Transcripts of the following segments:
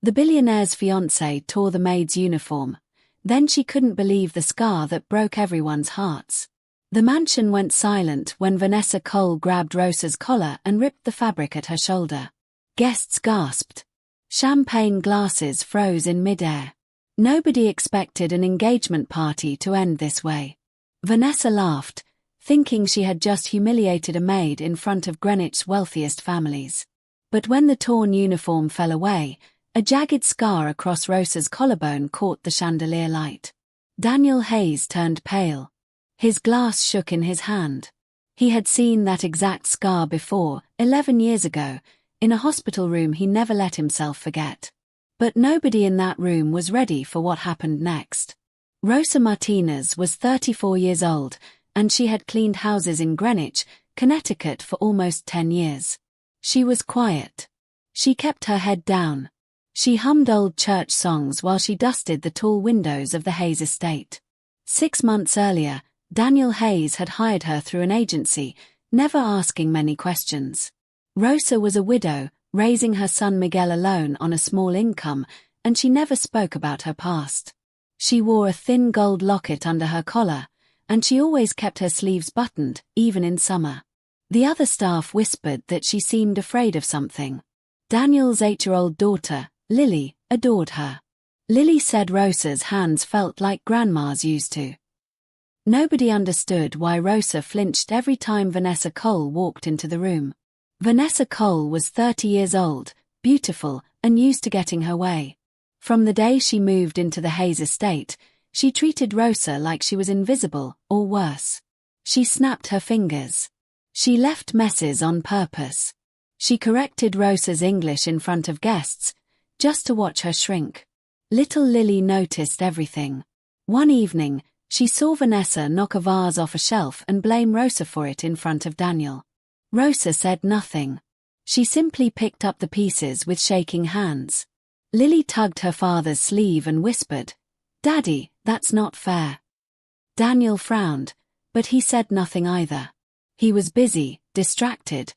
The billionaire's fiancé tore the maid's uniform. Then she couldn't believe the scar that broke everyone's hearts. The mansion went silent when Vanessa Cole grabbed Rosa's collar and ripped the fabric at her shoulder. Guests gasped. Champagne glasses froze in midair. Nobody expected an engagement party to end this way. Vanessa laughed, thinking she had just humiliated a maid in front of Greenwich's wealthiest families. But when the torn uniform fell away, a jagged scar across Rosa's collarbone caught the chandelier light. Daniel Hayes turned pale. His glass shook in his hand. He had seen that exact scar before, 11 years ago, in a hospital room he never let himself forget. But nobody in that room was ready for what happened next. Rosa Martinez was 34 years old, and she had cleaned houses in Greenwich, Connecticut for almost 10 years. She was quiet. She kept her head down. She hummed old church songs while she dusted the tall windows of the Hayes estate. 6 months earlier, Daniel Hayes had hired her through an agency, never asking many questions. Rosa was a widow, raising her son Miguel alone on a small income, and she never spoke about her past. She wore a thin gold locket under her collar, and she always kept her sleeves buttoned, even in summer. The other staff whispered that she seemed afraid of something. Daniel's 8-year-old daughter, Lily, adored her. Lily said Rosa's hands felt like grandma's used to. Nobody understood why Rosa flinched every time Vanessa Cole walked into the room. Vanessa Cole was 30 years old, beautiful, and used to getting her way. From the day she moved into the Hayes estate, she treated Rosa like she was invisible, or worse. She snapped her fingers. She left messes on purpose. She corrected Rosa's English in front of guests, just to watch her shrink. Little Lily noticed everything. One evening, she saw Vanessa knock a vase off a shelf and blame Rosa for it in front of Daniel. Rosa said nothing. She simply picked up the pieces with shaking hands. Lily tugged her father's sleeve and whispered, "Daddy, that's not fair." Daniel frowned, but he said nothing either. He was busy, distracted,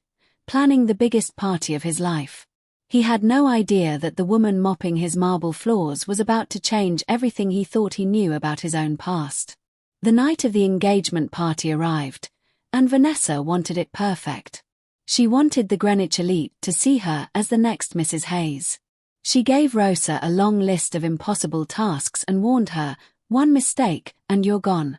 planning the biggest party of his life. He had no idea that the woman mopping his marble floors was about to change everything he thought he knew about his own past. The night of the engagement party arrived, and Vanessa wanted it perfect. She wanted the Greenwich elite to see her as the next Mrs. Hayes. She gave Rosa a long list of impossible tasks and warned her, "One mistake, and you're gone."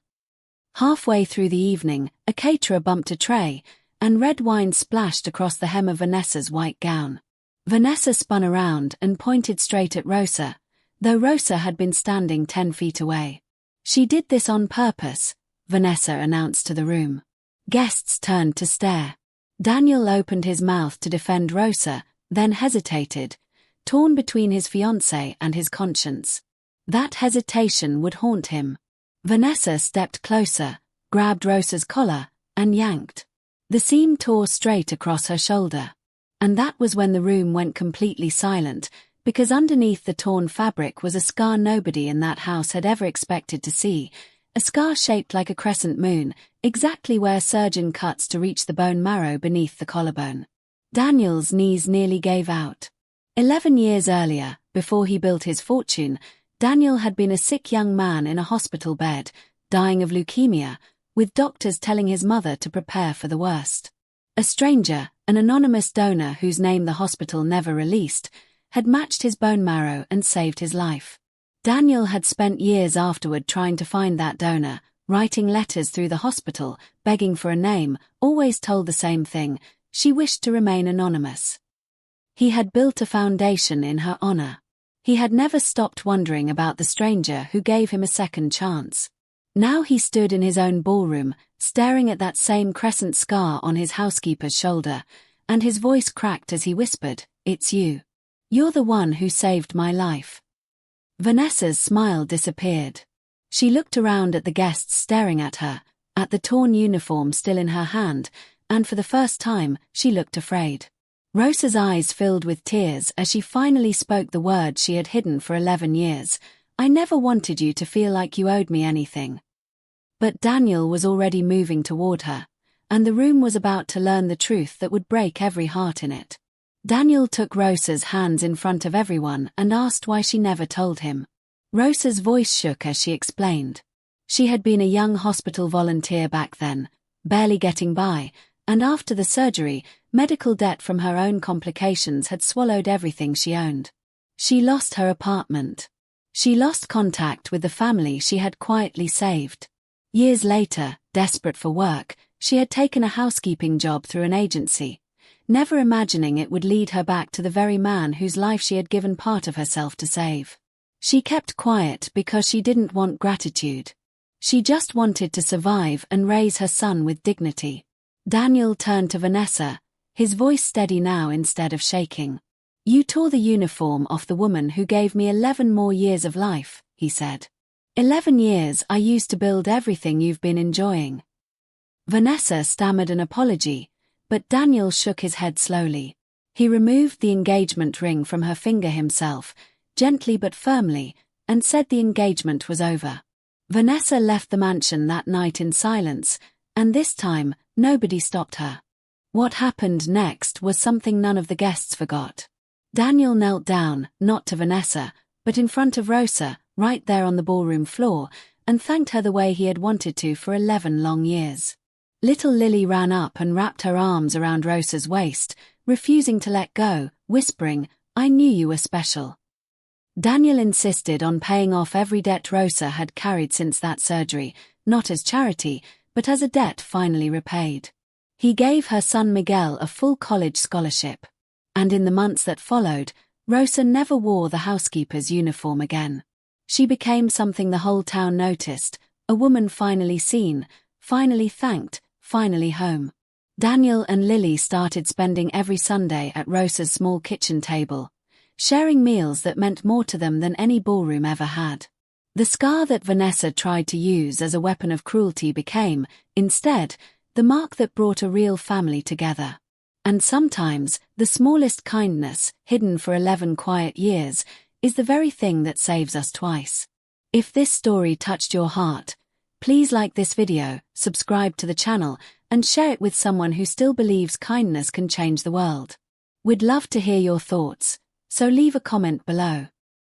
Halfway through the evening, a caterer bumped a tray, and red wine splashed across the hem of Vanessa's white gown. Vanessa spun around and pointed straight at Rosa, though Rosa had been standing 10 feet away. "She did this on purpose," Vanessa announced to the room. Guests turned to stare. Daniel opened his mouth to defend Rosa, then hesitated, torn between his fiancée and his conscience. That hesitation would haunt him. Vanessa stepped closer, grabbed Rosa's collar, and yanked. The seam tore straight across her shoulder. And that was when the room went completely silent, because underneath the torn fabric was a scar nobody in that house had ever expected to see, a scar shaped like a crescent moon, exactly where a surgeon cuts to reach the bone marrow beneath the collarbone. Daniel's knees nearly gave out. 11 years earlier, before he built his fortune, Daniel had been a sick young man in a hospital bed, dying of leukemia, with doctors telling his mother to prepare for the worst. A stranger, an anonymous donor whose name the hospital never released, had matched his bone marrow and saved his life. Daniel had spent years afterward trying to find that donor, writing letters through the hospital, begging for a name, always told the same thing: she wished to remain anonymous. He had built a foundation in her honor. He had never stopped wondering about the stranger who gave him a second chance. Now he stood in his own ballroom, staring at that same crescent scar on his housekeeper's shoulder, and his voice cracked as he whispered, "It's you. You're the one who saved my life." Vanessa's smile disappeared. She looked around at the guests staring at her, at the torn uniform still in her hand, and for the first time, she looked afraid. Rosa's eyes filled with tears as she finally spoke the words she had hidden for 11 years. "I never wanted you to feel like you owed me anything." But Daniel was already moving toward her, and the room was about to learn the truth that would break every heart in it. Daniel took Rosa's hands in front of everyone and asked why she never told him. Rosa's voice shook as she explained. She had been a young hospital volunteer back then, barely getting by, and after the surgery, medical debt from her own complications had swallowed everything she owned. She lost her apartment. She lost contact with the family she had quietly saved. Years later, desperate for work, she had taken a housekeeping job through an agency, never imagining it would lead her back to the very man whose life she had given part of herself to save. She kept quiet because she didn't want gratitude. She just wanted to survive and raise her son with dignity. Daniel turned to Vanessa, his voice steady now instead of shaking. "You tore the uniform off the woman who gave me 11 more years of life," he said. 11 years I used to build everything you've been enjoying." Vanessa stammered an apology, but Daniel shook his head slowly. He removed the engagement ring from her finger himself, gently but firmly, and said the engagement was over. Vanessa left the mansion that night in silence, and this time, nobody stopped her. What happened next was something none of the guests forgot. Daniel knelt down, not to Vanessa, but in front of Rosa, right there on the ballroom floor, and thanked her the way he had wanted to for 11 long years. Little Lily ran up and wrapped her arms around Rosa's waist, refusing to let go, whispering, "I knew you were special." Daniel insisted on paying off every debt Rosa had carried since that surgery, not as charity, but as a debt finally repaid. He gave her son Miguel a full college scholarship. And in the months that followed, Rosa never wore the housekeeper's uniform again. She became something the whole town noticed, a woman finally seen, finally thanked, finally home. Daniel and Lily started spending every Sunday at Rosa's small kitchen table, sharing meals that meant more to them than any ballroom ever had. The scar that Vanessa tried to use as a weapon of cruelty became, instead, the mark that brought a real family together. And sometimes, the smallest kindness, hidden for 11 quiet years, is the very thing that saves us twice. If this story touched your heart, please like this video, subscribe to the channel, and share it with someone who still believes kindness can change the world. We'd love to hear your thoughts, so leave a comment below.